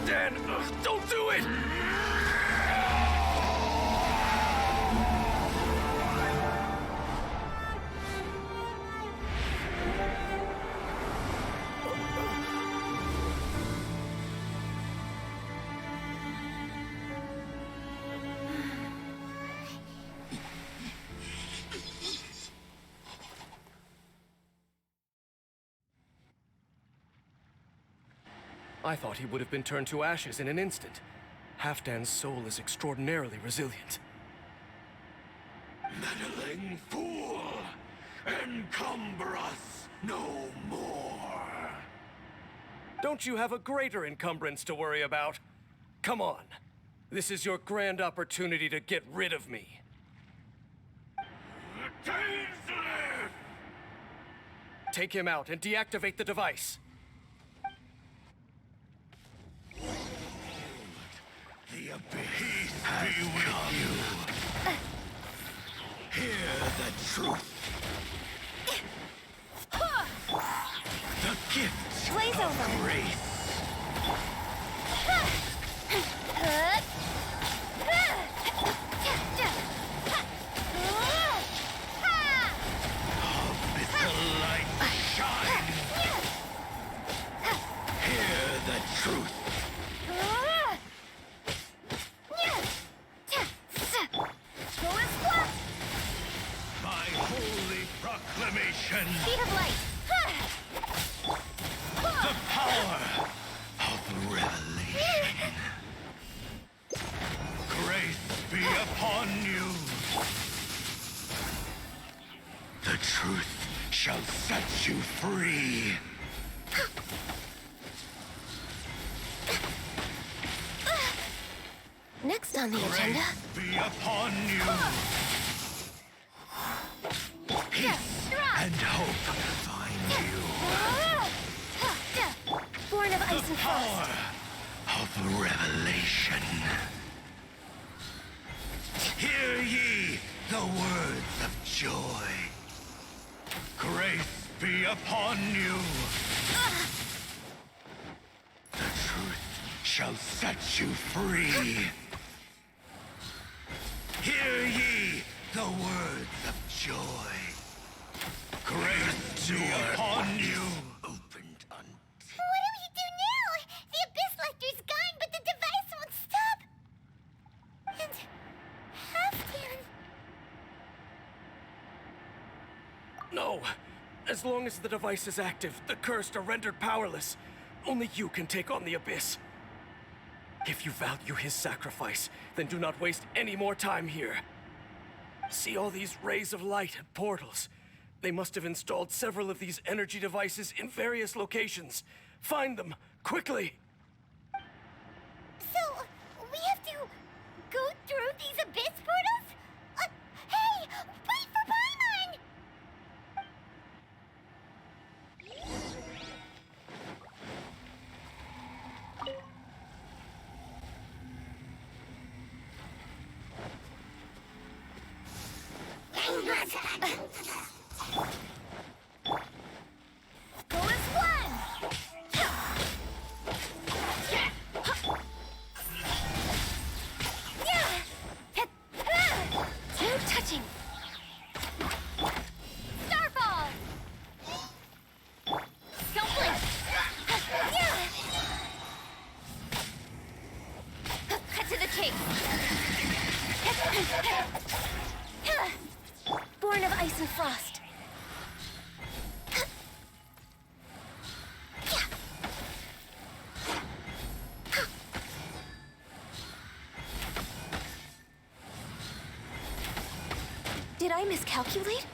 Dan, don't do it! I thought he would have been turned to ashes in an instant. Halfdan's soul is extraordinarily resilient. Meddling fool! Encumber us no more! Don't you have a greater encumbrance to worry about? Come on. This is your grand opportunity to get rid of me. Tasteless! Take him out and deactivate the device. The abyss be with you. Hear the truth. The gift Blaze of over. grace. Of the light shine. Hear the truth. My holy proclamation. Speed of light. The power of revelation. Grace be upon you. The truth shall set you free. Next on the agenda. Grace be upon you. Peace and hope find you. Born of The ice and power frost. of revelation. Hear ye the words of joy. Grace be upon you. The truth shall set you free. Hear ye the words of joy. Grace be upon you. Opened unto What do we do now? The Abyss Lecter's gone, but the device won't stop. And Halfdan. No. As long as the device is active, the cursed are rendered powerless. Only you can take on the Abyss. If you value his sacrifice, then do not waste any more time here. See all these rays of light and portals? They must have installed several of these energy devices in various locations. Find them, quickly! So, we have to go through these Abyss portals? Hey! Wait for Paimon! Go as one! Born of ice and frost. Did I miscalculate?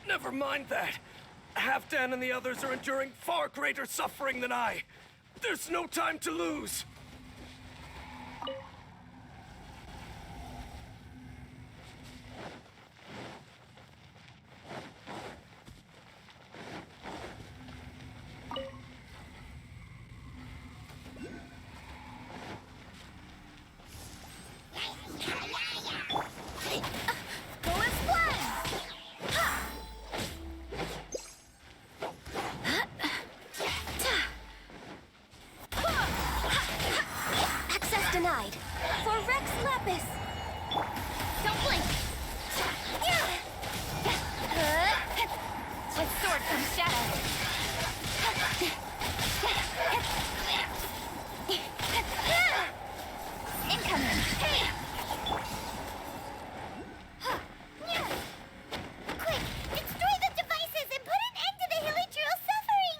Never mind that. Halfdan and the others are enduring far greater suffering than I. There's no time to lose. Denied. For Rex Lapis. Don't blink. With sword comes shadow. Incoming. Quick, destroy the devices and put an end to the Hilichurl's suffering!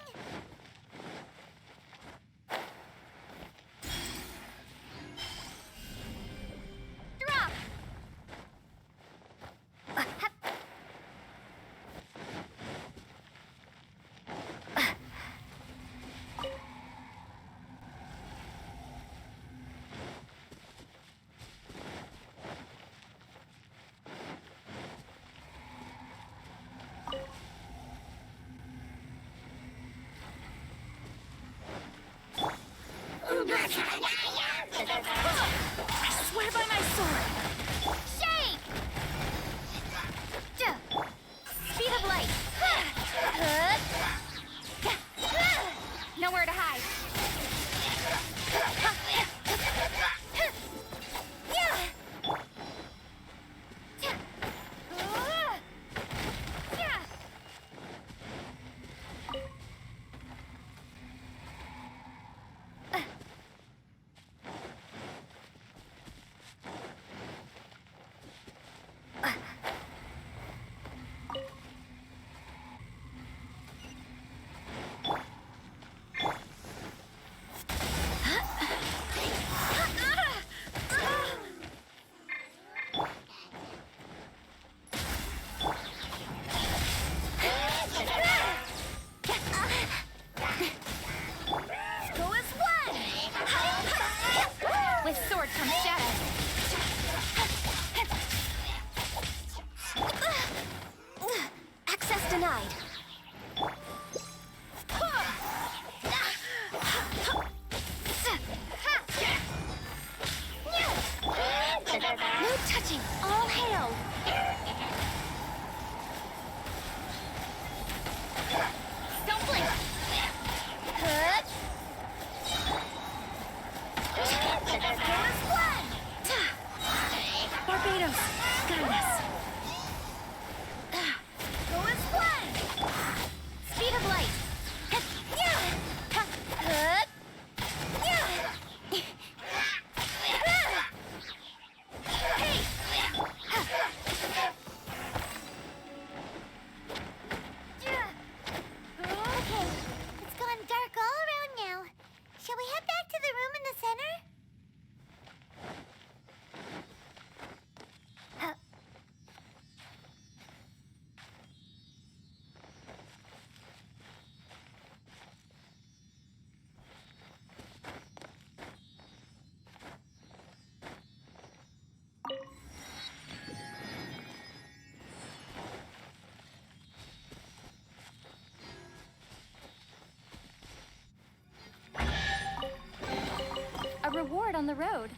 Drop. I swear by my sword. Shake. Speed of light. Nowhere to hide. With sword comes shadow. Access denied. No touching. All hail. Don't blink. Barbados, guide us. Go as one. Speed of light. Okay, it's gone dark all around now. Shall we head back to the room in the center? A reward on the road.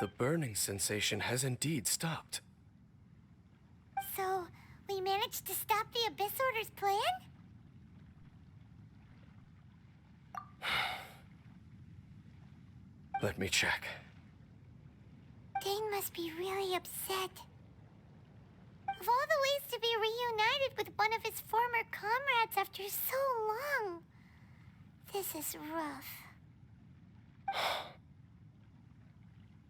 The burning sensation has indeed stopped. So, we managed to stop the Abyss Order's plan? Let me check. Dane must be really upset. Of all the ways to be reunited with one of his former comrades after so long, this is rough.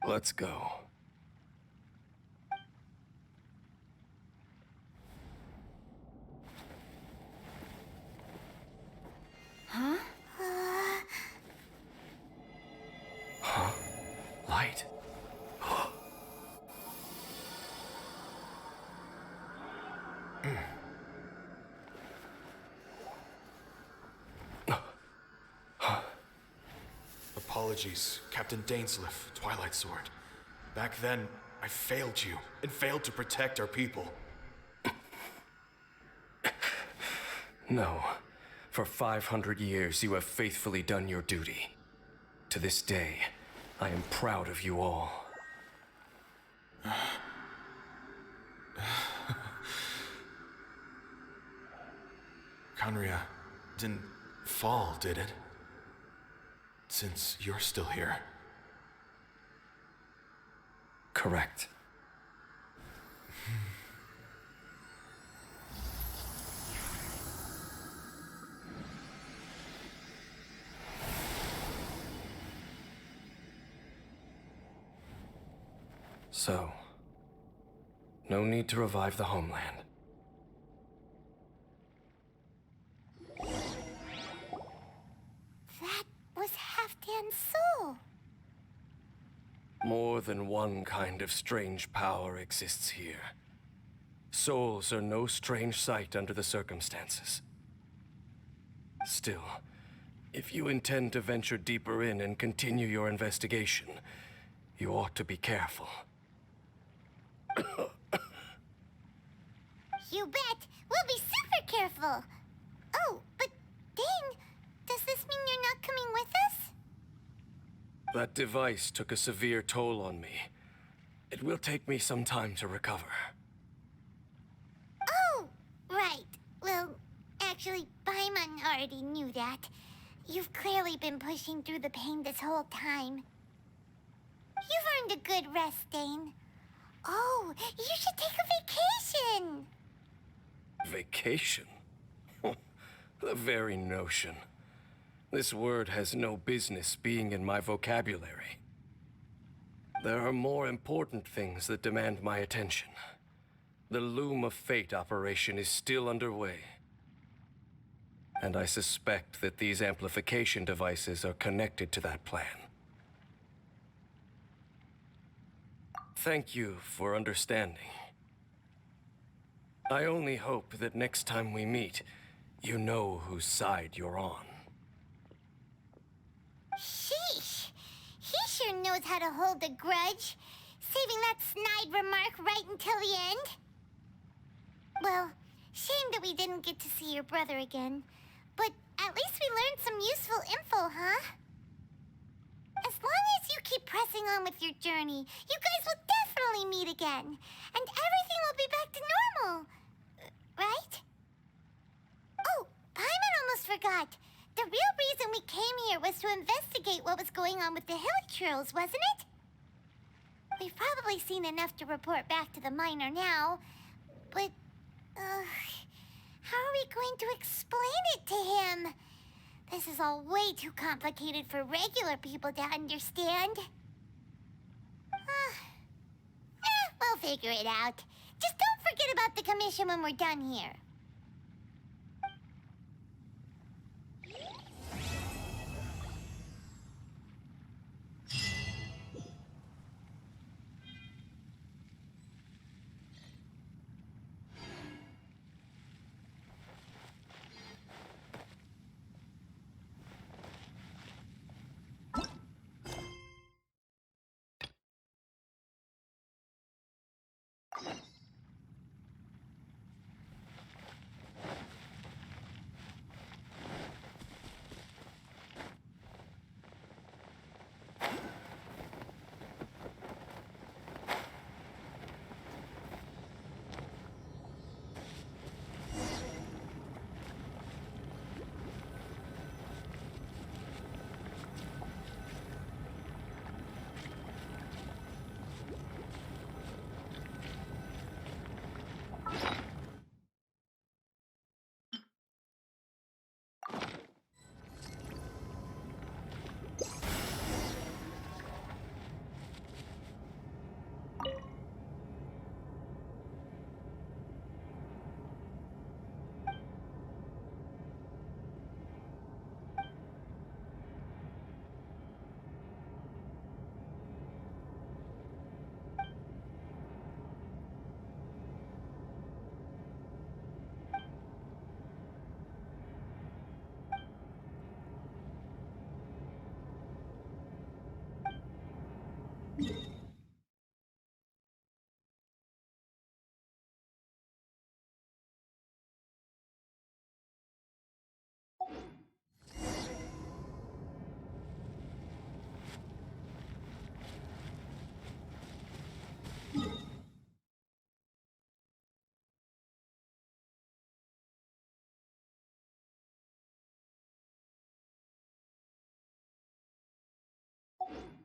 Let's go. Huh? Huh? Light? Apologies, Captain Dainsleif, Twilight Sword. Back then, I failed you, and failed to protect our people. No. For 500 years, you have faithfully done your duty. To this day, I am proud of you all. Conria didn't fall, did it? Since you're still here. Correct. So, no need to revive the homeland. That was Halfdan's soul. More than one kind of strange power exists here. Souls are no strange sight under the circumstances. Still, if you intend to venture deeper in and continue your investigation, you ought to be careful. You bet. We'll be super careful. Oh, but Dane, does this mean you're not coming with us? That device took a severe toll on me. It will take me some time to recover. Oh, right. Well, actually, Paimon already knew that. You've clearly been pushing through the pain this whole time. You've earned a good rest, Dane. Oh, you should take a vacation. Vacation? The very notion. This word has no business being in my vocabulary. There are more important things that demand my attention. The Loom of Fate operation is still underway. And I suspect that these amplification devices are connected to that plan. Thank you for understanding. I only hope that next time we meet, you know whose side you're on. Sheesh. He sure knows how to hold a grudge, saving that snide remark right until the end. Well, shame that we didn't get to see your brother again. But at least we learned some useful info, huh? As long as you keep pressing on with your journey, you guys will definitely meet again. And everything will be back to normal. Right? Oh, Paimon almost forgot. The real reason we came here was to investigate what was going on with the Hilichurls, wasn't it? We've probably seen enough to report back to the miner now. But, how are we going to explain it to him? This is all way too complicated for regular people to understand. We'll figure it out. Just don't forget about the commission when we're done here. Oh.